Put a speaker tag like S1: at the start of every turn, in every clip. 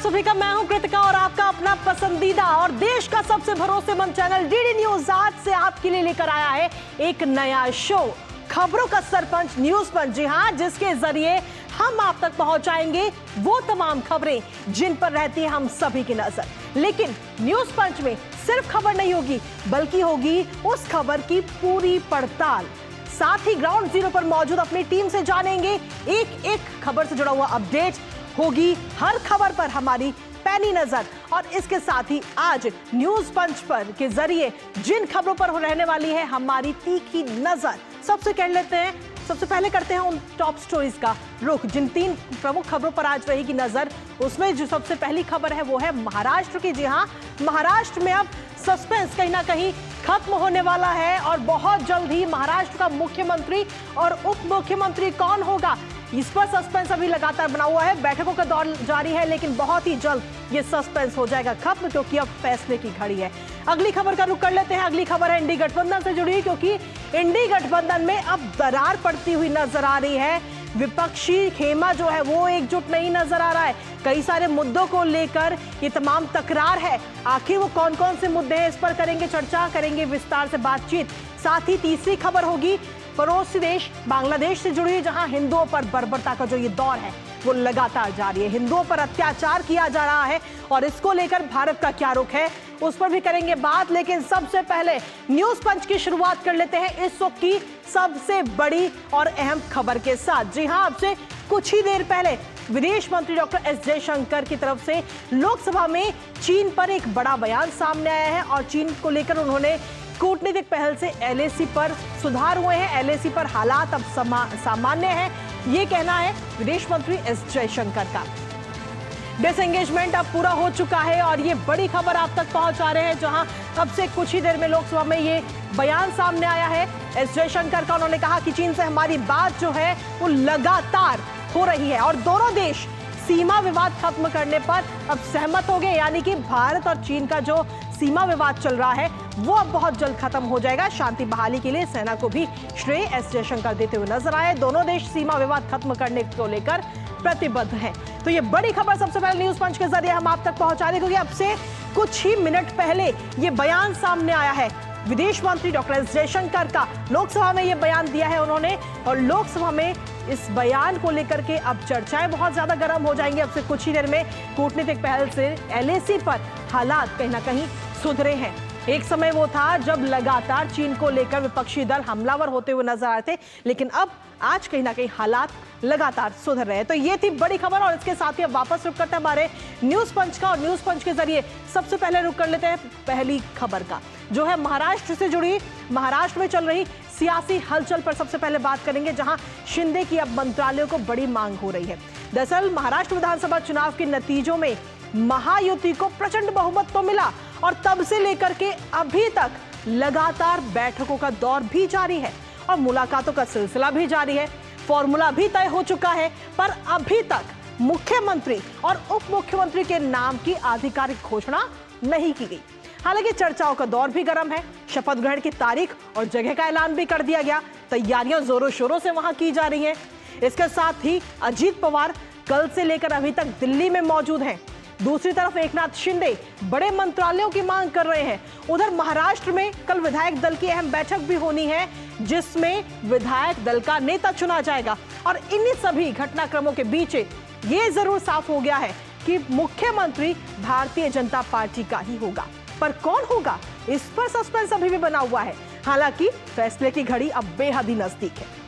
S1: सभी का मैं हूं कृतिका और आपका अपना पसंदीदा और देश का सबसे भरोसेमंद चैनल डीडी न्यूज आज से आपके लिए लेकर आया है एक नया शो, खबरों का सरपंच न्यूज पंच। जी हां, जिसके जरिए हम आप तक पहुंचाएंगे वो तमाम खबरें जिन पर रहती है हम सभी की नजर। लेकिन न्यूज पंच में सिर्फ खबर नहीं होगी, बल्कि होगी उस खबर की पूरी पड़ताल। साथ ही ग्राउंड जीरो पर मौजूद अपनी टीम से जानेंगे एक एक खबर से जुड़ा हुआ अपडेट। होगी हर खबर पर हमारी पैनी नजर और इसके साथ ही आज न्यूज पंच पर के जरिए जिन खबरों पर रहने वाली है हमारी तीखी नजर। सबसे पहले करते हैं उन टॉप स्टोरीज का रुख जिन 3 प्रमुख खबरों पर आज रहेगी नजर। उसमें जो सबसे पहली खबर है वो है महाराष्ट्र की। जी हां, महाराष्ट्र में अब सस्पेंस कहीं ना कहीं खत्म होने वाला है और बहुत जल्द ही महाराष्ट्र का मुख्यमंत्री और उप मुख्यमंत्री कौन होगा, इस पर सस्पेंस अभी लगातार बना हुआ है। बैठकों का दौर जारी है, लेकिन बहुत ही जल्द ये सस्पेंस हो जाएगा खत्म, क्योंकि अब फैसले की घड़ी है। अगली खबर का रुख कर लेते हैं। अगली खबर है इंडी गठबंधन से जुड़ी, क्योंकि इंडी गठबंधन में अब दरार पड़ती हुई नजर आ रही है। विपक्षी खेमा जो है वो एकजुट नहीं नजर आ रहा है। कई सारे मुद्दों को लेकर ये तमाम तकरार है। आखिर वो कौन कौन से मुद्दे हैं, इस पर करेंगे चर्चा, करेंगे विस्तार से बातचीत। साथ ही तीसरी खबर होगी पड़ोसी देश बांग्लादेश से जुड़ी, जहां हिंदुओं पर बर्बरता का जो ये दौर है वो लगातार जारी है। हिंदुओं पर अत्याचार किया जा रहा है और इसको लेकर भारत का क्या रुख है, उस पर भी करेंगे बात। लेकिन सबसे पहले न्यूज पंच की शुरुआत कर लेते हैं इस वक्त की सबसे बड़ी और अहम खबर के साथ। जी हां, अब से कुछ ही देर पहले विदेश मंत्री डॉक्टर एस जयशंकर की तरफ से लोकसभा में चीन पर एक बड़ा बयान सामने आया है और चीन को लेकर उन्होंने कूटनीतिक पहल से एलएसी पर सुधार हुए हैं, एलएसी पर हालात अब सामान्य है, ये कहना है विदेश मंत्री एस जयशंकर का। डिसएंगेजमेंट अब पूरा हो चुका है और ये बड़ी खबर आप तक पहुंचा रहे हैं, जहां अब से कुछ ही देर में लोकसभा में ये बयान सामने आया है एस जयशंकर का। उन्होंने कहा कि चीन से हमारी बात जो है वो लगातार हो रही है और दोनों देश सीमा विवाद खत्म करने पर अब सहमत हो गए, यानी कि भारत और चीन का जो सीमा विवाद चल रहा है वो अब बहुत जल्द खत्म हो जाएगा। शांति बहाली के लिए सेना को भी श्रेय एस जयशंकर देते हुए नजर आए। दोनों देश सीमा विवाद खत्म करने को लेकर प्रतिबद्ध हैं। तो ये बड़ी खबर सबसे पहले न्यूज पंच के जरिए हम आप तक पहुंचा दें, क्योंकि अब से कुछ ही मिनट पहले ये बयान सामने आया है विदेश मंत्री डॉक्टर एस जयशंकर का। लोकसभा में ये बयान दिया है उन्होंने और लोकसभा में इस बयान को लेकर के अब चर्चाएं बहुत ज्यादा गर्म हो जाएंगी। अब से कुछ ही देर में कूटनीतिक पहल से एलएसी पर हालात कहीं ना कहीं सुधरे हैं। एक समय वो था जब लगातार चीन को लेकर विपक्षी दल हमलावर होते हुए नजर आ रहे थे, लेकिन अब आज कहीं ना कहीं हालात लगातार सुधर रहे हैं। तो ये थी बड़ी खबर और इसके साथ ही अब वापस रुक करते हैं हमारे न्यूज पंच का और न्यूज पंच के जरिए सबसे पहले रुक कर लेते हैं पहली खबर का, जो है महाराष्ट्र से जुड़ी। महाराष्ट्र में चल रही सियासी हलचल पर सबसे पहले बात करेंगे, जहां शिंदे की अब मंत्रालयों को बड़ी मांग हो रही है। दरअसल महाराष्ट्र विधानसभा चुनाव के नतीजों में महायुति को प्रचंड बहुमत तो मिला और तब से लेकर के अभी तक लगातार बैठकों का दौर भी जारी है और मुलाकातों का सिलसिला भी जारी है। फॉर्मूला भी तय हो चुका है, पर अभी तक मुख्यमंत्री और उप मुख्यमंत्री के नाम की आधिकारिक घोषणा नहीं की गई। हालांकि चर्चाओं का दौर भी गर्म है। शपथ ग्रहण की तारीख और जगह का ऐलान भी कर दिया गया। तैयारियां जोरों शोरों से वहां की जा रही हैं। इसके साथ ही अजीत पवार कल से लेकर अभी तक दिल्ली में मौजूद हैं। दूसरी तरफ एकनाथ शिंदे बड़े मंत्रालयों की मांग कर रहे हैं। उधर महाराष्ट्र में कल विधायक दल की अहम बैठक भी होनी है, जिसमें विधायक दल का नेता चुना जाएगा और इन्हीं सभी घटनाक्रमों के बीच ये जरूर साफ हो गया है कि मुख्यमंत्री भारतीय जनता पार्टी का ही होगा, पर कौन होगा इस पर सस्पेंस अभी भी बना हुआ है। हालांकि फैसले की घड़ी अब बेहद ही नजदीक है।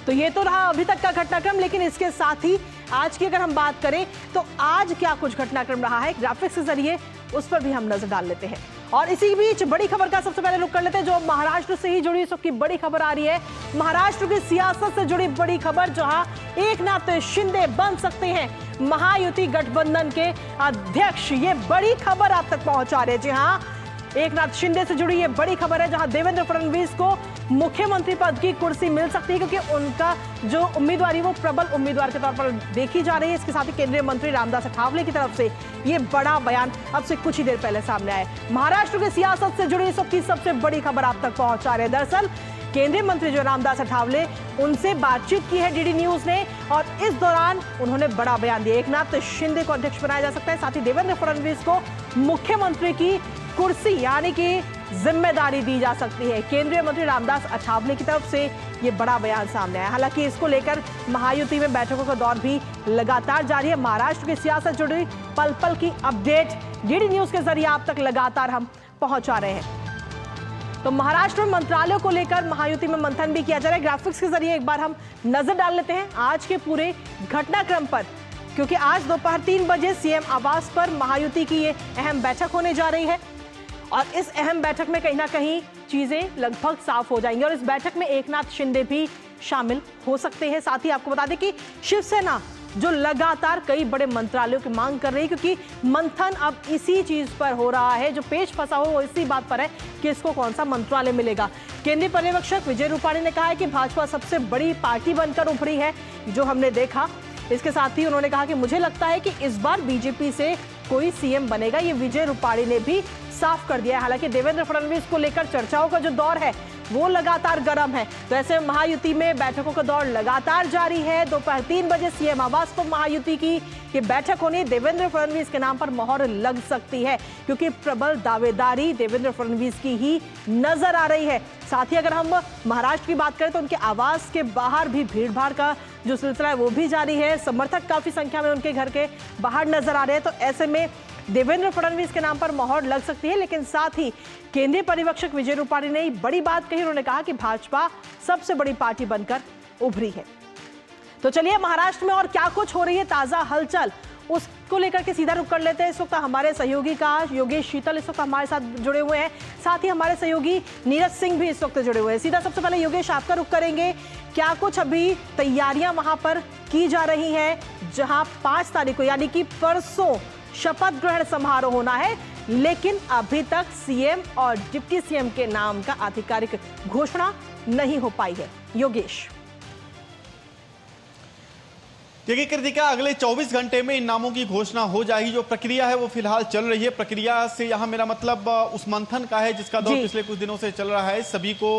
S1: तो ये तो रहा अभी तक का घटनाक्रम, लेकिन इसके साथ ही आज की अगर हम बात करें तो आज क्या कुछ घटनाक्रम रहा है ग्राफिक्स के जरिए, उस पर भी हम नजर डाल लेते हैं। और इसी बीच बड़ी खबर का सबसे पहले रुख कर लेते हैं, जो महाराष्ट्र से ही जुड़ी सबकी बड़ी खबर आ रही है। महाराष्ट्र की सियासत से जुड़ी बड़ी खबर, जहां एकनाथ शिंदे बन सकते हैं महायुति गठबंधन के अध्यक्ष। ये बड़ी खबर आप तक पहुंचा रहे हैं। जी हां, एकनाथ शिंदे से जुड़ी ये बड़ी खबर है, जहां देवेंद्र फडणवीस को मुख्यमंत्री पद की कुर्सी मिल सकती है, क्योंकि उनका जो उम्मीदवारी वो प्रबल उम्मीदवार के तौर पर देखी जा रही है। इसके साथ ही केंद्रीय मंत्री रामदास अठावले की तरफ से ये बड़ा बयान अब से कुछ ही देर पहले सामने आया। महाराष्ट्र की सियासत से जुड़ी सबकी सबसे बड़ी खबर आप तक पहुंचा रहे हैं। दरअसल केंद्रीय मंत्री जो रामदास अठावले, उनसे बातचीत की है डीडी न्यूज ने और इस दौरान उन्होंने बड़ा बयान दिया। एकनाथ शिंदे को अध्यक्ष बनाया जा सकता है, साथ ही देवेंद्र फडणवीस को मुख्यमंत्री की कुर्सी यानी कि जिम्मेदारी दी जा सकती है। केंद्रीय मंत्री रामदास अठावले की तरफ से ये बड़ा बयान सामने आया। हालांकि इसको लेकर महायुति में बैठकों का दौर भी लगातार जारी है। महाराष्ट्र की सियासत जुड़ी पल पल की अपडेट डीडी न्यूज के जरिए आप तक लगातार हम पहुंचा रहे हैं। तो महाराष्ट्र में मंत्रालयों को लेकर महायुति में मंथन भी किया जा रहा है। ग्राफिक्स के जरिए एक बार हम नजर डाल लेते हैं आज के पूरे घटनाक्रम पर, क्योंकि आज दोपहर 3 बजे सीएम आवास पर महायुति की ये अहम बैठक होने जा रही है और इस अहम बैठक में कहीं ना कहीं चीजें लगभग साफ हो जाएंगी और इस बैठक में एकनाथ शिंदे भी शामिल हो सकते हैं। साथ ही आपको बता दें कि शिवसेना जो लगातार कई बड़े मंत्रालयों की मांग कर रही है, क्योंकि मंथन अब इसी चीज पर हो रहा है, जो पेच फंसा हो वो इसी बात पर है कि इसको कौन सा मंत्रालय मिलेगा। केंद्रीय पर्यवेक्षक विजय रूपाणी ने कहा है कि भाजपा सबसे बड़ी पार्टी बनकर उभरी है, जो हमने देखा। इसके साथ ही उन्होंने कहा कि मुझे लगता है कि इस बार बीजेपी से कोई सीएम बनेगा, ये विजय रूपाणी ने भी साफ कर दिया है। हालांकि देवेंद्र फडणवीस को लेकर चर्चाओं का जो दौर है वो लगातार गर्म है। तो ऐसे महायुति में बैठकों का दौर लगातार जारी है। दोपहर 3 बजे सीएम आवास पर महायुति की ये बैठक होनी, देवेंद्र फडणवीस के नाम पर मोहर लग सकती है, क्योंकि प्रबल दावेदारी देवेंद्र फडणवीस की ही नजर आ रही है। साथ ही अगर हम महाराष्ट्र की बात करें तो उनके आवास के बाहर भी भीड़भाड़ का जो सिलसिला है वो भी जारी है। समर्थक काफी संख्या में उनके घर के बाहर नजर आ रहे हैं। तो ऐसे में देवेंद्र फडणवीस के नाम पर मोहर लग सकती है। लेकिन साथ ही केंद्रीय पर्यवेक्षक विजय रूपाणी ने बड़ी बात कही। उन्होंने कहा कि भाजपा सबसे बड़ी पार्टी बनकर उभरी है। तो चलिए महाराष्ट्र में और क्या कुछ हो रही है ताजा हलचल, उसको लेकर के सीधा रुख कर लेते हैं। इस वक्त हमारे सहयोगी का योगेश शीतल इस वक्त हमारे साथ जुड़े हुए हैं, साथ ही हमारे सहयोगी नीरज सिंह भी इस वक्त जुड़े हुए हैं। सीधा सबसे पहले योगेश आपका रुख करेंगे, क्या कुछ अभी तैयारियां वहां पर की जा रही हैं, जहां 5 तारीख को यानी कि परसों शपथ ग्रहण समारोह होना है, लेकिन अभी तक सीएम और डिप्टी सीएम के नाम का आधिकारिक घोषणा नहीं हो पाई है। योगेश।
S2: देखिए कृतिका, अगले 24 घंटे में इन नामों की घोषणा हो जाएगी। जो प्रक्रिया है वो फिलहाल चल रही है। प्रक्रिया से यहाँ मेरा मतलब उस मंथन का है जिसका दौर पिछले कुछ दिनों से चल रहा है। सभी को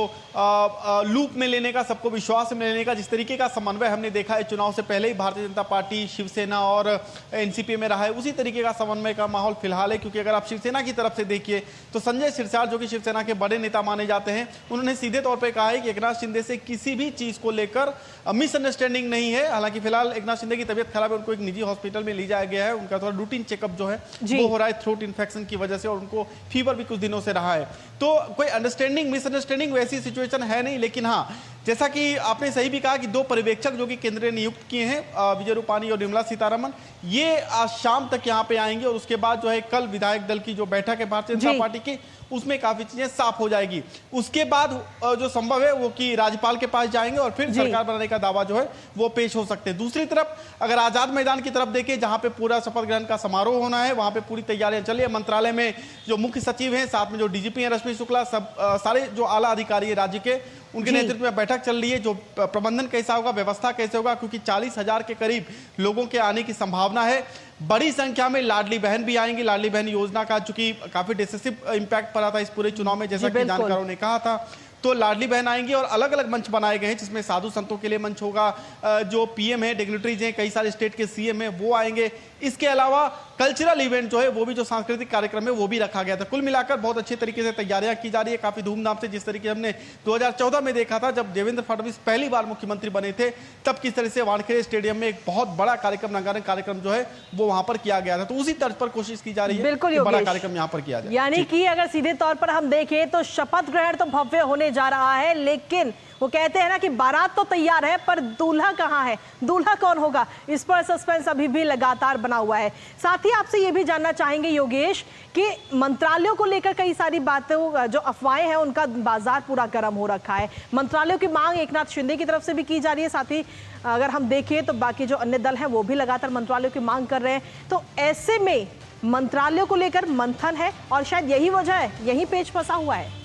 S2: लूप में लेने का, सबको विश्वास में लेने का, जिस तरीके का समन्वय हमने देखा है चुनाव से पहले ही भारतीय जनता पार्टी, शिवसेना और एनसीपी में रहा है, उसी तरीके का समन्वय का माहौल फिलहाल है। क्योंकि अगर आप शिवसेना की तरफ से देखिए तो संजय सिरसाट जो कि शिवसेना के बड़े नेता माने जाते हैं, उन्होंने सीधे तौर पर कहा है कि एकनाथ शिंदे से किसी भी चीज को लेकर मिसअंडरस्टैंडिंग नहीं है। हालांकि फिलहाल शिंदे की तबीयत खराब है, उनको एक निजी हॉस्पिटल में ले जाया गया है। उनका थोड़ा रूटीन चेकअप जो है वो हो रहा है थ्रोट इन्फेक्शन की वजह से, और उनको फीवर भी कुछ दिनों से रहा है। तो कोई अंडरस्टैंडिंग मिसअंडरस्टैंडिंग वैसी सिचुएशन है नहीं। लेकिन हाँ, जैसा कि आपने सही भी कहा कि 2 पर्यवेक्षक जो कि केंद्र ने नियुक्त किए हैं, विजय रूपाणी और निर्मला सीतारमण, ये आज शाम तक यहाँ पे आएंगे और उसके बाद जो है कल विधायक दल की जो बैठक है भारतीय जनता पार्टी की, उसमें काफी चीजें साफ हो जाएगी। उसके बाद जो संभव है वो कि राज्यपाल के पास जाएंगे और फिर सरकार बनाने का दावा जो है वो पेश हो सकते हैं। दूसरी तरफ अगर आजाद मैदान की तरफ देखें, जहां पे पूरा शपथ ग्रहण का समारोह होना है, वहां पे पूरी तैयारियां चल रही है। मंत्रालय में जो मुख्य सचिव हैं, साथ में जो डीजीपी हैं रश्मि शुक्ला, सब सारे जो आला अधिकारी है राज्य के, उनके नेतृत्व में बैठक चल रही है। जो प्रबंधन कैसा होगा, व्यवस्था कैसे होगा, क्योंकि 40,000 के करीब लोगों के आने की संभावना है। बड़ी संख्या में लाडली बहन भी आएंगी। लाडली बहन योजना का चूंकि काफी डिसेसिव इंपैक्ट पड़ा था इस पूरे चुनाव में, जैसा कि जानकारों ने कहा था, तो लाडली बहन आएंगी और अलग अलग मंच बनाए गए हैं, जिसमें साधु संतों के लिए मंच होगा, जो पीएम है, डिग्निटरीज हैं, कई सारे स्टेट के सीएम हैं, वो आएंगे। इसके अलावा कल्चरल इवेंट जो है वो भी, जो सांस्कृतिक कार्यक्रम है वो भी रखा गया था। कुल मिलाकर बहुत अच्छे तरीके से तैयारियां की जा रही है, काफी धूमधाम से, जिस तरीके हमने 2014 में देखा था जब देवेंद्र फडणवीस पहली बार मुख्यमंत्री बने थे, तब किस तरह से वानखेड़े स्टेडियम में एक बहुत बड़ा कार्यक्रम, रंगारंग कार्यक्रम जो है वो वहां पर किया गया था। तो उसी तर्ज पर कोशिश की जा रही है
S1: बिल्कुल
S2: बड़ा कार्यक्रम यहाँ पर किया जाए।
S1: यानी कि अगर सीधे तौर पर हम देखें तो शपथ ग्रहण तो भव्य होने जा रहा है, लेकिन वो कहते हैं ना कि बारात तो तैयार है पर दूल्हा कहाँ है, दूल्हा कौन होगा, इस पर सस्पेंस अभी भी लगातार बना हुआ है। साथ ही आपसे ये भी जानना चाहेंगे योगेश कि मंत्रालयों को लेकर कई सारी बातें, जो अफवाहें हैं, उनका बाजार पूरा गर्म हो रखा है। मंत्रालयों की मांग एकनाथ शिंदे की तरफ से भी की जा रही है, साथ ही अगर हम देखें तो बाकी जो अन्य दल हैं वो भी लगातार मंत्रालयों की मांग कर रहे हैं। तो ऐसे में मंत्रालयों को लेकर मंथन है और शायद यही वजह है, यही पेच फंसा हुआ है।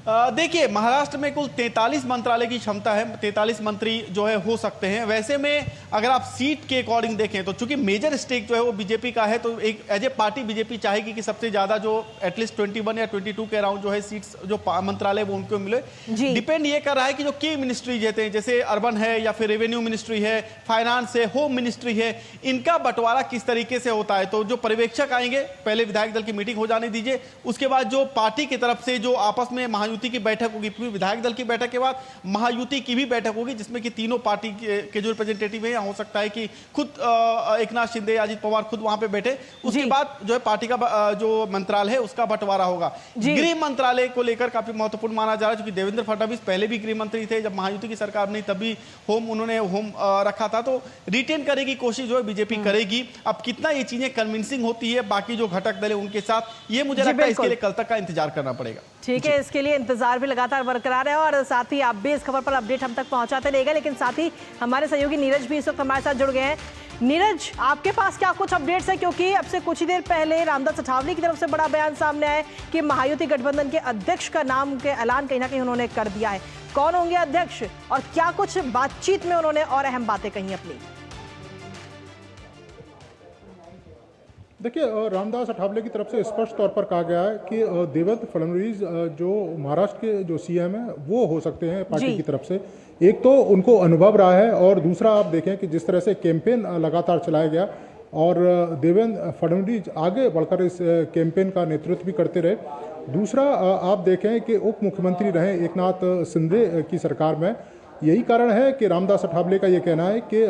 S2: देखिए, महाराष्ट्र में कुल 43 मंत्रालय की क्षमता है, 43 मंत्री जो है हो सकते हैं। वैसे में अगर आप सीट के अकॉर्डिंग देखें तो चूंकि मेजर स्टेक जो है वो बीजेपी का है, तो एक एज ए पार्टी बीजेपी चाहेगी कि सबसे ज्यादा जो एटलीस्ट 21 या 22 के अराउंड जो है सीट्स जो मंत्रालय वो उनको मिले। डिपेंड ये कर रहा है कि जो की मिनिस्ट्री रहते हैं, जैसे अर्बन है या फिर रेवेन्यू मिनिस्ट्री है, फाइनेंस है, होम मिनिस्ट्री है, इनका बंटवारा किस तरीके से होता है। तो जो पर्यवेक्षक आएंगे, पहले विधायक दल की मीटिंग हो जाने दीजिए, उसके बाद जो पार्टी की तरफ से जो आपस में महायुति की बैठक होगी, पूरी विधायक दल की बैठक के बाद महायुति की भी बैठक होगी, जिसमें कि तीनों पार्टी के जो रिप्रेजेंटेटिव है, हो सकता है कि खुद एकनाथ शिंदे, अजित पवार खुद वहां पे बैठे। उसके बाद जो है पार्टी का जो मंत्रालय है उसका बंटवारा होगा। गृह मंत्रालय को लेकर काफी महत्वपूर्ण माना जा रहा है, क्योंकि देवेंद्र फडणवीस पहले भी गृह मंत्री थे, जब महायुति की सरकार नहीं तभी उन्होंने होम रखा था। तो रिटेन करने की कोशिश जो है बीजेपी करेगी। अब कितना ये चीजें कन्विंसिंग होती है बाकी जो घटक दल है उनके साथ, ये मुझे लगता है इसके लिए कल तक का इंतजार करना पड़ेगा।
S1: ठीक है, इसके लिए इंतजार भी लगातार बरकरार है और साथ ही आप भी इस खबर पर अपडेट हम तक पहुंचाते रहेगा। लेकिन साथ ही हमारे सहयोगी नीरज भी इस वक्त हमारे साथ जुड़ गए हैं। नीरज, आपके पास क्या कुछ अपडेट्स है, क्योंकि अब से कुछ ही देर पहले रामदास अठावले की तरफ से बड़ा बयान सामने आया कि महायुति गठबंधन के अध्यक्ष का नाम के ऐलान कहीं ना कहीं उन्होंने कर दिया है। कौन होंगे अध्यक्ष और क्या कुछ बातचीत में उन्होंने और अहम बातें कही अपनी?
S3: देखिए, रामदास अठावले की तरफ से स्पष्ट तौर पर कहा गया है कि देवेंद्र फडणवीस जो महाराष्ट्र के जो सीएम हैं वो हो सकते हैं पार्टी की तरफ से। एक तो उनको अनुभव रहा है और दूसरा आप देखें कि जिस तरह से कैंपेन लगातार चलाया गया और देवेंद्र फडणवीस आगे बढ़कर इस कैंपेन का नेतृत्व भी करते रहे। दूसरा आप देखें कि उप मुख्यमंत्री रहे एकनाथ शिंदे की सरकार में। यही कारण है कि रामदास अठावले का ये कहना है कि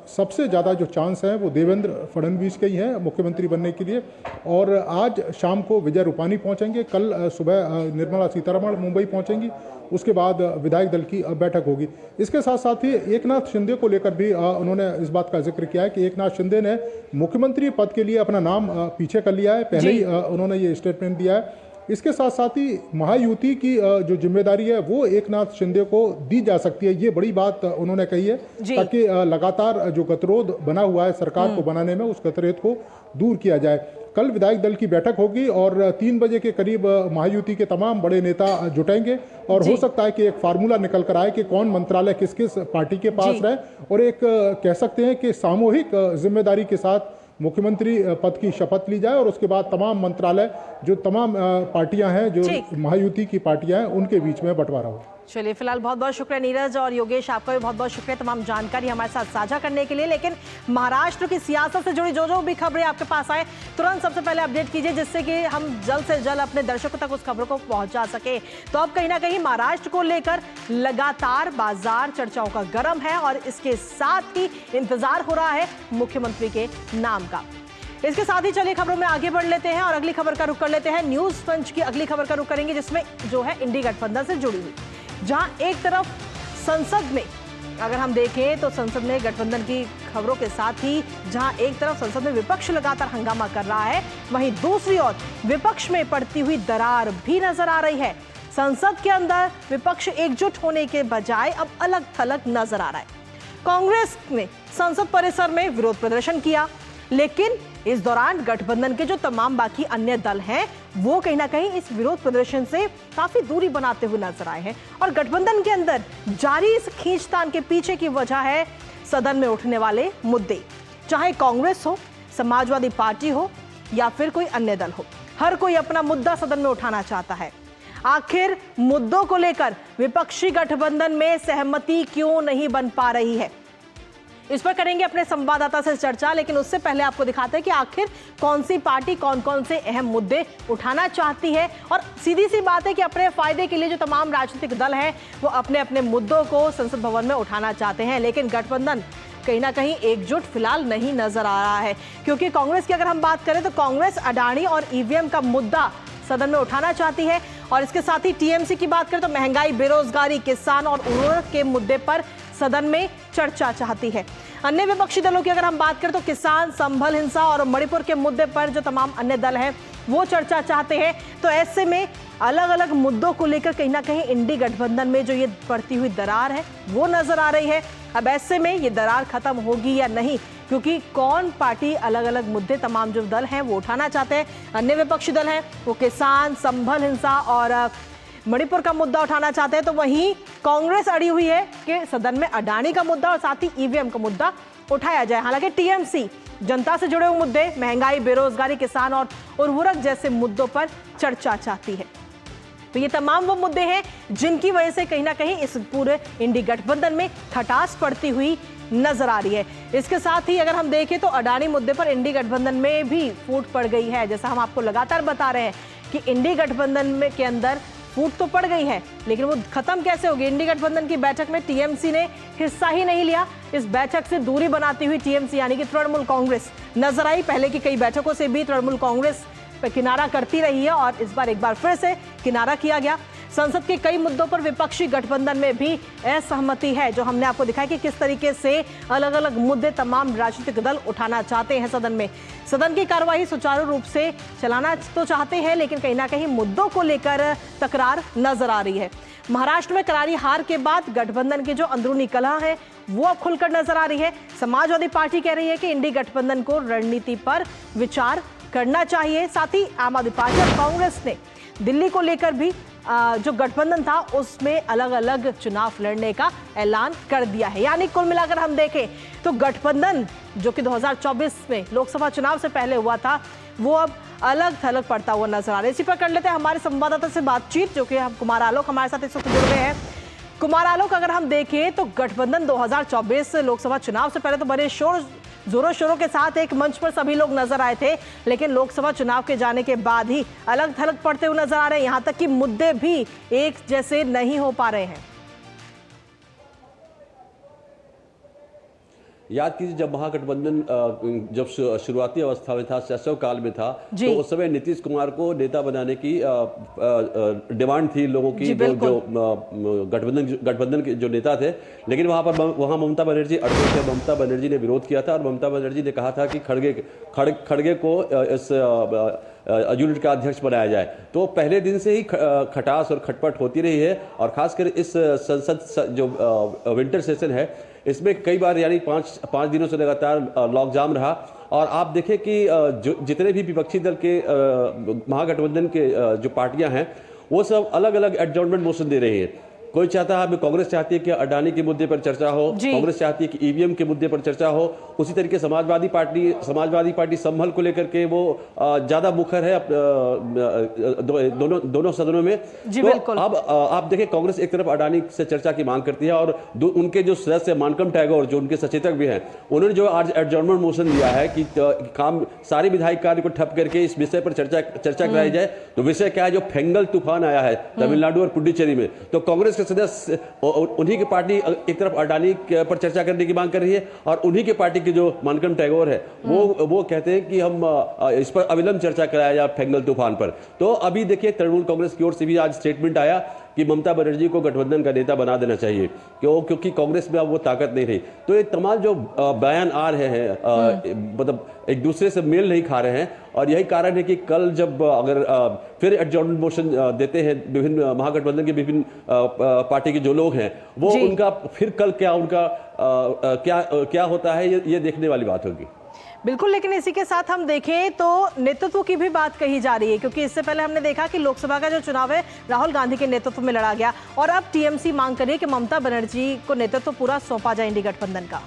S3: सबसे ज़्यादा जो चांस है वो देवेंद्र फडणवीस के ही हैं मुख्यमंत्री बनने के लिए। और आज शाम को विजय रूपानी पहुंचेंगे, कल सुबह निर्मला सीतारमण मुंबई पहुंचेंगी, उसके बाद विधायक दल की बैठक होगी। इसके साथ साथ ही एकनाथ शिंदे को लेकर भी उन्होंने इस बात का जिक्र किया है कि एकनाथ शिंदे ने मुख्यमंत्री पद के लिए अपना नाम पीछे कर लिया है, पहले ही उन्होंने ये स्टेटमेंट दिया है। इसके साथ साथ ही महायुति की जो जिम्मेदारी है वो एकनाथ शिंदे को दी जा सकती है, ये बड़ी बात उन्होंने कही है, ताकि लगातार जो गतिरोध बना हुआ है सरकार को बनाने में, उस गतिरोध को दूर किया जाए। कल विधायक दल की बैठक होगी और 3 बजे के करीब महायुति के तमाम बड़े नेता जुटेंगे और हो सकता है कि एक फार्मूला निकल कर आए कि कौन मंत्रालय किस किस पार्टी के पास रहे और एक कह सकते हैं कि सामूहिक जिम्मेदारी के साथ मुख्यमंत्री पद की शपथ ली जाए और उसके बाद तमाम मंत्रालय जो तमाम पार्टियां हैं, जो महायुति की पार्टियां हैं, उनके बीच में बंटवारा हो।
S1: चलिए, फिलहाल बहुत बहुत शुक्रिया नीरज और योगेश, आपका भी बहुत बहुत शुक्रिया तमाम जानकारी हमारे साथ साझा करने के लिए। लेकिन महाराष्ट्र की सियासत से जुड़ी जो भी खबरें आपके पास आए तुरंत सबसे पहले अपडेट कीजिए, जिससे कि हम जल्द से जल्द अपने दर्शकों तक उस खबरों को पहुंचा सके। तो अब कहीं ना कहीं महाराष्ट्र को लेकर लगातार बाजार चर्चाओं का गर्म है और इसके साथ ही इंतजार हो रहा है मुख्यमंत्री के नाम का। इसके साथ ही चलिए खबरों में आगे बढ़ लेते हैं और अगली खबर का रुख कर लेते हैं। न्यूज पंच की अगली खबर का रुख करेंगे, जिसमें जो है इंडी गठबंधन से जुड़ी हुई, जहां एक तरफ संसद में अगर हम देखें तो संसद में गठबंधन की खबरों के साथ ही जहां एक तरफ संसद में विपक्ष लगातार हंगामा कर रहा है, वहीं दूसरी ओर विपक्ष में पड़ती हुई दरार भी नजर आ रही है। संसद के अंदर विपक्ष एकजुट होने के बजाय अब अलग थलग नजर आ रहा है। कांग्रेस ने संसद परिसर में विरोध प्रदर्शन किया, लेकिन इस दौरान गठबंधन के जो तमाम बाकी अन्य दल हैं वो कहीं ना कहीं इस विरोध प्रदर्शन से काफी दूरी बनाते हुए नजर आए हैं। और गठबंधन के अंदर जारी इस खींचतान के पीछे की वजह है सदन में उठने वाले मुद्दे, चाहे कांग्रेस हो, समाजवादी पार्टी हो या फिर कोई अन्य दल हो, हर कोई अपना मुद्दा सदन में उठाना चाहता है। आखिर मुद्दों को लेकर विपक्षी गठबंधन में सहमति क्यों नहीं बन पा रही है, इस पर करेंगे अपने संवाददाता से चर्चा। लेकिन उससे पहले आपको दिखाते हैं कि आखिर कौन सी पार्टी कौन कौन से अहम मुद्दे उठाना चाहती है। और सीधी सी बात है कि अपने फायदे के लिए जो तमाम राजनीतिक दल हैं वो अपने अपने मुद्दों को संसद भवन में उठाना चाहते हैं, लेकिन गठबंधन कहीं ना कहीं एकजुट फिलहाल नहीं नजर आ रहा है। क्योंकि कांग्रेस की अगर हम बात करें तो कांग्रेस अडानी और ईवीएम का मुद्दा सदन में उठाना चाहती है, और इसके साथ ही टीएमसी की बात करें तो महंगाई, बेरोजगारी, किसान और उर्वरक के मुद्दे पर सदन में चर्चा चाहती है। अन्य विपक्षी दलों की अगर हम बात करें तो किसान, संभल हिंसा और मणिपुर के मुद्दे पर जो तमाम अन्य दल हैं वो चर्चा चाहते हैं। तो ऐसे में अलग अलग मुद्दों को लेकर कहीं ना कहीं इंडी गठबंधन में जो ये बढ़ती हुई दरार है वो नजर आ रही है। अब ऐसे में ये दरार खत्म होगी या नहीं, क्योंकि कौन पार्टी अलग अलग मुद्दे तमाम जो दल हैं वो उठाना चाहते हैं। अन्य विपक्षी दल हैं वो किसान, संभल हिंसा और मणिपुर का मुद्दा उठाना चाहते हैं, तो वहीं कांग्रेस अड़ी हुई है कि सदन में अडानी का मुद्दा और साथ ही ईवीएम का मुद्दा उठाया जाए। हालांकि टीएमसी जनता से जुड़े हुए मुद्दे, महंगाई, बेरोजगारी, किसान और उर्वरक जैसे मुद्दों पर चर्चा चाहती है। तो ये तमाम वो मुद्दे हैं जिनकी वजह से कहीं ना कहीं इस पूरे इंडी गठबंधन में खटास पड़ती हुई नजर आ रही है। इसके साथ ही अगर हम देखें तो अडानी मुद्दे पर इंडी गठबंधन में भी फूट पड़ गई है। जैसा हम आपको लगातार बता रहे हैं कि इंडी गठबंधन में के अंदर फूट तो पड़ गई है, लेकिन वो खत्म कैसे होगी? इंडी गठबंधन की बैठक में टीएमसी ने हिस्सा ही नहीं लिया। इस बैठक से दूरी बनाती हुई टीएमसी यानी कि तृणमूल कांग्रेस नजर आई। पहले की कई बैठकों से भी तृणमूल कांग्रेस पे किनारा करती रही है और इस बार एक बार फिर से किनारा किया गया। संसद के कई मुद्दों पर विपक्षी गठबंधन में भी असहमति है, जो हमने आपको दिखाया कि किस तरीके से अलग अलग मुद्दे तमाम राजनीतिक दल उठाना चाहते हैं सदन में। सदन की कार्यवाही सुचारू रूप से चलाना तो चाहते हैं, लेकिन कहीं ना कहीं मुद्दों को लेकर तकरार नजर आ रही है। महाराष्ट्र में करारी हार के बाद गठबंधन की जो अंदरूनी कलह है वो अब खुलकर नजर आ रही है। समाजवादी पार्टी कह रही है कि इंडी गठबंधन को रणनीति पर विचार करना चाहिए। साथ ही आम आदमी पार्टी और कांग्रेस ने दिल्ली को लेकर भी जो गठबंधन था उसमें अलग अलग चुनाव लड़ने का ऐलान कर दिया है। यानी कुल मिलाकर हम देखें तो गठबंधन जो कि 2024 में लोकसभा चुनाव से पहले हुआ था वो अब अलग थलग पड़ता हुआ नजर आ रहा है। इसी पर कर लेते हैं हमारे संवाददाता से बातचीत, जो कि हम कुमार आलोक हमारे साथ इस वक्त जुड़ गए हैं। कुमार आलोक, अगर हम देखें तो गठबंधन 2024 लोकसभा चुनाव से पहले तो बड़े जोरों शोरों के साथ एक मंच पर सभी लोग नजर आए थे, लेकिन लोकसभा चुनाव के जाने के बाद ही अलग थलग पड़ते हुए नजर आ रहे हैं। यहां तक कि मुद्दे भी एक जैसे नहीं हो पा रहे हैं।
S4: याद कीजिए जब महागठबंधन जब शुरुआती अवस्था में था, शैशव काल में था, तो उस समय नीतीश कुमार को नेता बनाने की डिमांड थी लोगों की, जो गठबंधन के जो नेता थे। लेकिन वहां ममता बनर्जी अड़े थे। ममता बनर्जी ने विरोध किया था और ममता बनर्जी ने कहा था कि खड़गे को इस यूनिट का अध्यक्ष बनाया जाए। तो पहले दिन से ही खटास और खटपट होती रही है और खासकर इस संसद जो विंटर सेशन है इसमें कई बार यानी पाँच दिनों से लगातार लॉकडाउन रहा। और आप देखें कि जितने भी विपक्षी दल के महागठबंधन के जो पार्टियां हैं वो सब अलग अलग एडजॉर्नमेंट मोशन दे रही है। कोई चाहता है, कांग्रेस चाहती है कि अडानी के मुद्दे पर चर्चा हो, कांग्रेस चाहती है कि ईवीएम के मुद्दे पर चर्चा हो। उसी तरीके समाजवादी पार्टी संभल को लेकर के वो ज्यादा मुखर है दोनों सदनों में। तो अब आप देखें कांग्रेस एक तरफ अडानी से चर्चा की मांग करती है और उनके जो सदस्य मानकम टैगोर जो उनके सचेतक भी हैं, उन्होंने जो आज एडजॉर्नमेंट मोशन दिया है कि काम सारे विधायी कार्य को ठप करके इस विषय पर चर्चा कराई जाए। तो विषय क्या है? जो फेंगल तूफान आया है तमिलनाडु और पुडुचेरी में, तो कांग्रेस सदस्य उन्हीं की पार्टी एक तरफ अडानी पर चर्चा करने की मांग कर रही है और उन्हीं की पार्टी के जो मानकम टैगोर है वो कहते हैं कि हम इस पर अविलंब चर्चा कराया जाए फेंगल तूफान पर। तो अभी देखिए तृणमूल कांग्रेस की ओर से भी आज स्टेटमेंट आया कि ममता बनर्जी को गठबंधन का नेता बना देना चाहिए क्योंकि कांग्रेस में अब वो ताकत नहीं रही। तो ये तमाम जो बयान आ रहे हैं मतलब एक दूसरे से मेल नहीं खा रहे हैं और यही कारण है कि कल जब अगर फिर एडजॉर्नमेंट मोशन देते हैं विभिन्न महागठबंधन के विभिन्न पार्टी के जो लोग हैं वो उनका फिर कल क्या होता है ये देखने वाली बात होगी।
S1: बिल्कुल, लेकिन इसी के साथ हम देखें तो नेतृत्व की भी बात कही जा रही है, क्योंकि इससे पहले हमने देखा कि लोकसभा का जो चुनाव है राहुल गांधी के नेतृत्व में लड़ा गया और अब टीएमसी मांग कर रही है कि ममता बनर्जी को नेतृत्व पूरा सौंपा जाए इंडी गठबंधन का।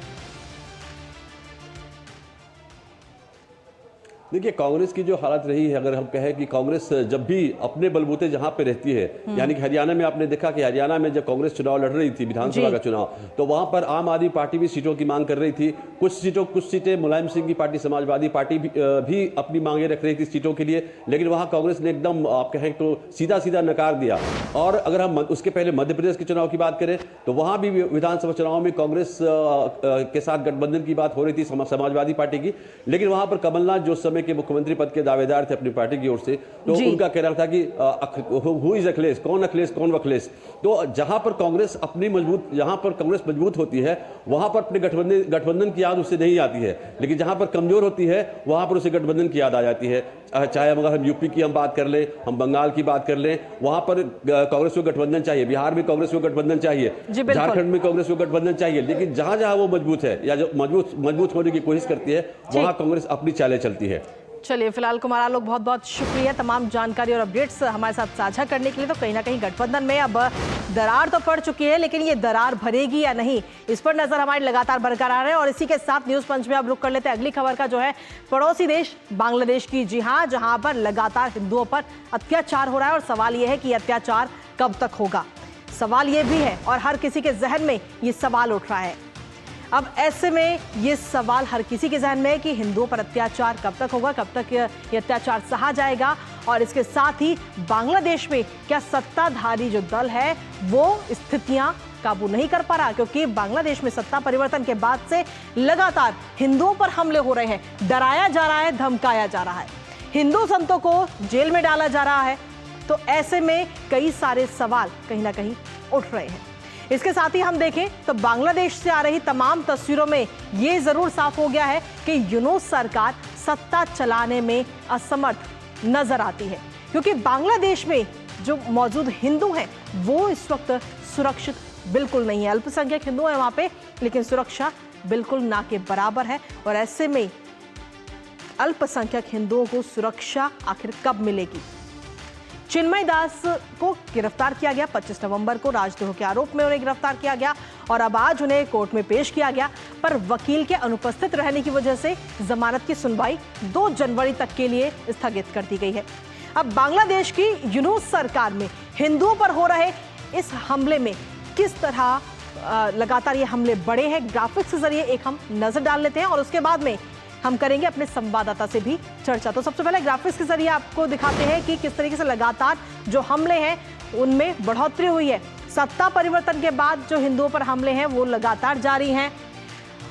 S4: देखिए कांग्रेस की जो हालत रही है, अगर हम कहें कि कांग्रेस जब भी अपने बलबूते जहां पे रहती है, यानी कि हरियाणा में आपने देखा कि हरियाणा में जब कांग्रेस चुनाव लड़ रही थी विधानसभा का चुनाव, तो वहां पर आम आदमी पार्टी भी सीटों की मांग कर रही थी। कुछ सीटें मुलायम सिंह की पार्टी समाजवादी पार्टी भी अपनी मांगे रख रही थी सीटों के लिए, लेकिन वहां कांग्रेस ने एकदम आप कहें तो सीधा नकार दिया। और अगर हम उसके पहले मध्य प्रदेश के चुनाव की बात करें तो वहां भी विधानसभा चुनाव में कांग्रेस के साथ गठबंधन की बात हो रही थी समाजवादी पार्टी की, लेकिन वहां पर कमलनाथ जो समय के मुख्यमंत्री पद के दावेदार थे अपनी पार्टी की ओर से, तो उनका कहना था कि हु इज अखिलेश, कौन वखिलेश। तो जहां पर कांग्रेस मजबूत होती है वहां पर अपने गठबंधन की याद उससे नहीं आती है, लेकिन जहां पर कमजोर होती है वहां पर उसे गठबंधन की याद आ जाती है। चाहे अगर हम यूपी की हम बात कर लें, हम बंगाल की बात कर लें, वहां पर कांग्रेस को गठबंधन चाहिए, बिहार में कांग्रेस को गठबंधन चाहिए, झारखंड में कांग्रेस को गठबंधन चाहिए, लेकिन जहां वो मजबूत है या जो मजबूत होने की कोशिश करती है वहां कांग्रेस अपनी चालें चलती है।
S1: चलिए फिलहाल कुमार आलोक बहुत बहुत शुक्रिया तमाम जानकारी और अपडेट्स हमारे साथ साझा करने के लिए। तो कहीं ना कहीं गठबंधन में अब दरार तो पड़ चुकी है, लेकिन ये दरार भरेगी या नहीं, इस पर नजर हमारी लगातार बरकरार है। और इसी के साथ न्यूज पंच में अब रुक कर लेते हैं अगली खबर का, जो है पड़ोसी देश बांग्लादेश की। जी हाँ, जहां पर लगातार हिंदुओं पर अत्याचार हो रहा है और सवाल यह है कि अत्याचार कब तक होगा। सवाल यह भी है और हर किसी के जहन में ये सवाल उठ रहा है। अब ऐसे में ये सवाल हर किसी के जहन में है कि हिंदुओं पर अत्याचार कब तक होगा, कब तक ये अत्याचार सहा जाएगा। और इसके साथ ही बांग्लादेश में क्या सत्ताधारी जो दल है वो स्थितियां काबू नहीं कर पा रहा, क्योंकि बांग्लादेश में सत्ता परिवर्तन के बाद से लगातार हिंदुओं पर हमले हो रहे हैं, डराया जा रहा है, धमकाया जा रहा है, हिंदू संतों को जेल में डाला जा रहा है। तो ऐसे में कई सारे सवाल कहीं ना कहीं उठ रहे हैं। इसके साथ ही हम देखें तो बांग्लादेश से आ रही तमाम तस्वीरों में ये जरूर साफ हो गया है कि यूनूस सरकार सत्ता चलाने में असमर्थ नजर आती है, क्योंकि बांग्लादेश में जो मौजूद हिंदू हैं वो इस वक्त सुरक्षित बिल्कुल नहीं है। अल्पसंख्यक हिंदू हैं वहां पे, लेकिन सुरक्षा बिल्कुल ना के बराबर है। और ऐसे में अल्पसंख्यक हिंदुओं को सुरक्षा आखिर कब मिलेगी? चिन्मय दास को गिरफ्तार किया गया 25 नवंबर को, राजद्रोह के आरोप में उन्हें गिरफ्तार किया गया और अब आज उन्हें कोर्ट में पेश किया गया, पर वकील के अनुपस्थित रहने की वजह से जमानत की सुनवाई 2 जनवरी तक के लिए स्थगित कर दी गई है। अब बांग्लादेश की यूनूस सरकार में हिंदुओं पर हो रहे इस हमले में किस तरह लगातार ये हमले बढ़े हैं, ग्राफिक्स के जरिए एक हम नजर डाल लेते हैं और उसके बाद में हम करेंगे अपने संवाददाता से भी चर्चा। तो सबसे पहले ग्राफिक्स के जरिए आपको दिखाते हैं कि किस तरीके से लगातार जो हमले हैं उनमें बढ़ोतरी हुई है। सत्ता परिवर्तन के बाद जो हिंदुओं पर हमले हैं वो लगातार जारी हैं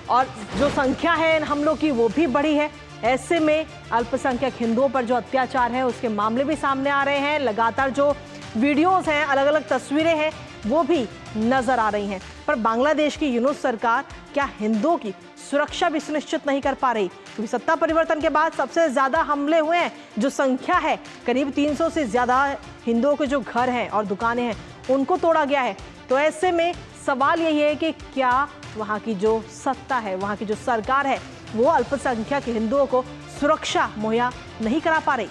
S1: और जो संख्या है इन हमलों की वो भी बढ़ी है। ऐसे में अल्पसंख्यक हिंदुओं पर जो अत्याचार है उसके मामले भी सामने आ रहे हैं। लगातार जो वीडियोस हैं, अलग अलग तस्वीरें हैं वो भी नजर आ रही हैं। पर बांग्लादेश की यूनूस सरकार क्या हिंदुओं की सुरक्षा भी सुनिश्चित नहीं कर पा रही, क्योंकि सत्ता परिवर्तन के बाद सबसे ज्यादा हमले हुए हैं। जो संख्या है करीब 300 से ज्यादा हिंदुओं के जो घर हैं और दुकानें हैं उनको तोड़ा गया है। तो ऐसे में सवाल यही है कि क्या वहाँ की जो सत्ता है, वहाँ की जो सरकार है वो अल्पसंख्यक हिंदुओं को सुरक्षा मुहैया नहीं करा पा रही।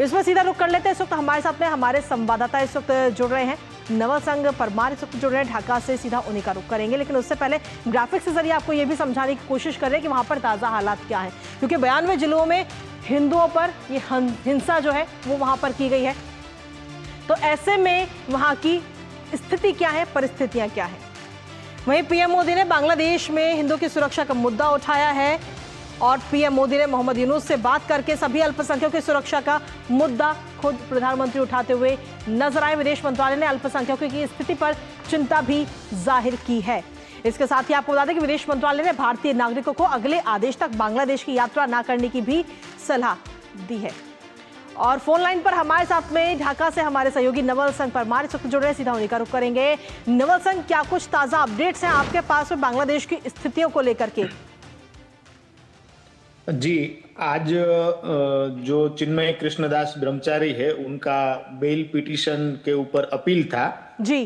S1: इसमें सीधा रुख कर लेते हैं। इस वक्त हमारे साथ में हमारे संवाददाता इस वक्त जुड़ रहे हैं, नवल संघ परमार इस वक्त जुड़ रहे हैं ढाका से, सीधा उन्हीं का रुख करेंगे। लेकिन उससे पहले ग्राफिक्स के जरिए आपको ये भी समझाने की कोशिश कर रहे हैं कि वहाँ पर ताज़ा हालात क्या है, क्योंकि 92 जिलों में हिंदुओं पर ये हिंसा जो है वो वहाँ पर की गई है। तो ऐसे में वहाँ की स्थिति क्या है, परिस्थितियाँ क्या है। वहीं पीएम मोदी ने बांग्लादेश में हिंदुओं की सुरक्षा का मुद्दा उठाया है और पीएम मोदी ने मोहम्मद यूनूस से बात करके सभी अल्पसंख्यकों की सुरक्षा का मुद्दा खुद प्रधानमंत्री उठाते हुए नजर आए। विदेश मंत्रालय ने अल्पसंख्यकों की स्थिति पर चिंता भी जाहिर की है। इसके साथ ही आपको बता दें कि विदेश मंत्रालय ने भारतीय नागरिकों को अगले आदेश तक बांग्लादेश की यात्रा न करने की भी सलाह दी है। और फोन लाइन पर हमारे साथ में ढाका से हमारे सहयोगी नवल संघ परमार इस वक्त जुड़ रहे हैं, सीधा उन्हीं का रुख करेंगे। नवल संघ, क्या कुछ ताजा अपडेट्स हैं आपके पास में बांग्लादेश की स्थितियों को लेकर के?
S5: जी, आज जो चिन्मय कृष्णदास ब्रह्मचारी है उनका बेल पिटीशन के ऊपर अपील था
S1: जी।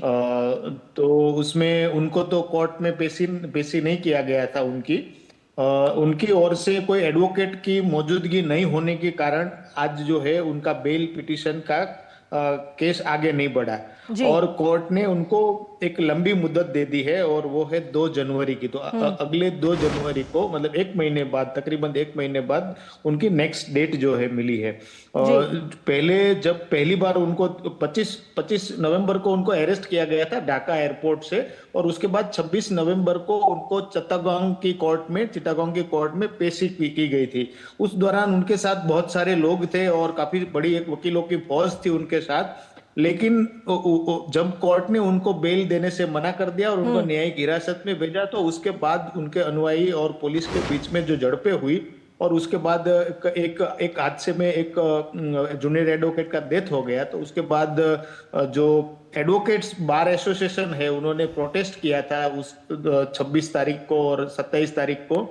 S5: तो उसमें उनको तो कोर्ट में पेशी नहीं किया गया था। उनकी ओर से कोई एडवोकेट की मौजूदगी नहीं होने के कारण आज जो है उनका बेल पिटीशन का केस आगे नहीं बढ़ा और कोर्ट ने उनको एक लंबी मुद्दत दे दी है और वो है 2 जनवरी की। तो अगले 2 जनवरी को, मतलब 1 महीने बाद, तकरीबन 1 महीने बाद उनकी नेक्स्ट डेट जो है मिली है। पहले जब पहली बार उनको 25 नवंबर को उनको अरेस्ट किया गया था ढाका एयरपोर्ट से और उसके बाद 26 नवंबर को उनको चिटागोंग की कोर्ट में पेशी की गई थी। उस दौरान उनके साथ बहुत सारे लोग थे और काफी बड़ी एक वकीलों की फौज थी उनके साथ। लेकिन जब कोर्ट ने उनको बेल देने से मना कर दिया और उनको न्यायिक हिरासत में भेजा, तो उसके बाद उनके अनुयायी और पुलिस के बीच में जो झड़पें हुई और उसके बाद एक हादसे में एक जूनियर एडवोकेट का डेथ हो गया। तो उसके बाद जो एडवोकेट्स बार एसोसिएशन है उन्होंने प्रोटेस्ट किया था उस 26 तारीख को और 27 तारीख को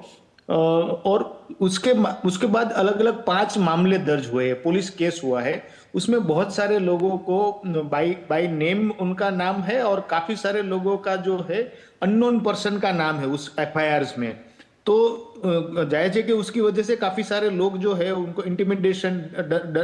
S5: और उसके बाद अलग अलग 5 मामले दर्ज हुए, पुलिस केस हुआ है। उसमें बहुत सारे लोगों को बाय नेम उनका नाम है और काफी सारे लोगों का जो है अननोन पर्सन का नाम है उस एफआईआर्स में। तो जायज है कि उसकी वजह से काफी सारे लोग जो है उनको इंटिमिडेशन,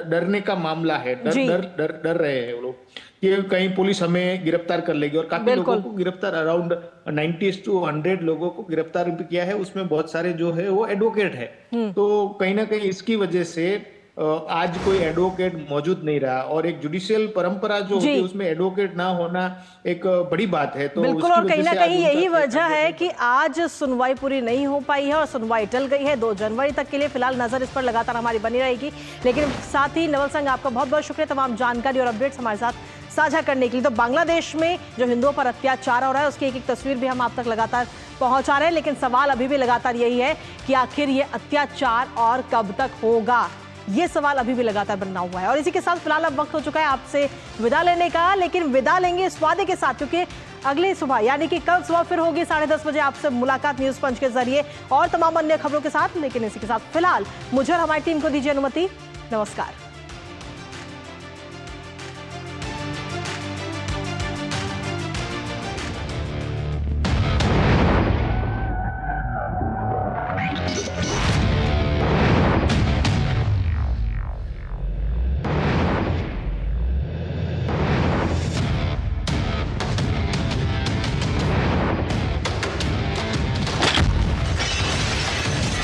S5: डरने का मामला है, डर रहे हैं वो लोग कि कहीं पुलिस हमें गिरफ्तार कर लेगी। और काफी लोगों को गिरफ्तार, अराउंड 90 to 100 लोगों को गिरफ्तार भी किया है, उसमें बहुत सारे जो है वो एडवोकेट है। तो कहीं ना कहीं इसकी वजह से आज कोई एडवोकेट मौजूद नहीं रहा, और एक जुडिशियल परंपरा जो होती है उसमें एडवोकेट ना होना एक बड़ी बात है। तो
S1: बिल्कुल, और कहीं ना कहीं यही वजह है कि आज सुनवाई पूरी नहीं हो पाई है और सुनवाई टल गई है 2 जनवरी तक के लिए। फिलहाल नजर इस पर लगातार हमारी बनी रहेगी। लेकिन साथ ही नवल संघ, आपका बहुत बहुत शुक्रिया तमाम जानकारी और अपडेट्स हमारे साथ साझा करने के लिए। तो बांग्लादेश में जो हिंदुओं पर अत्याचार हो रहा है उसकी एक तस्वीर भी हम आप तक लगातार पहुंचा रहे हैं, लेकिन सवाल अभी भी लगातार यही है कि आखिर ये अत्याचार और कब तक होगा, ये सवाल अभी भी लगातार बना हुआ है। और इसी के साथ फिलहाल अब वक्त हो चुका है आपसे विदा लेने का, लेकिन विदा लेंगे इस वादे के साथ, क्योंकि अगली सुबह यानी कि कल सुबह फिर होगी 10:30 बजे आपसे मुलाकात न्यूज पंच के जरिए और तमाम अन्य खबरों के साथ। लेकिन इसी के साथ फिलहाल मुझे और हमारी टीम को दीजिए अनुमति। नमस्कार।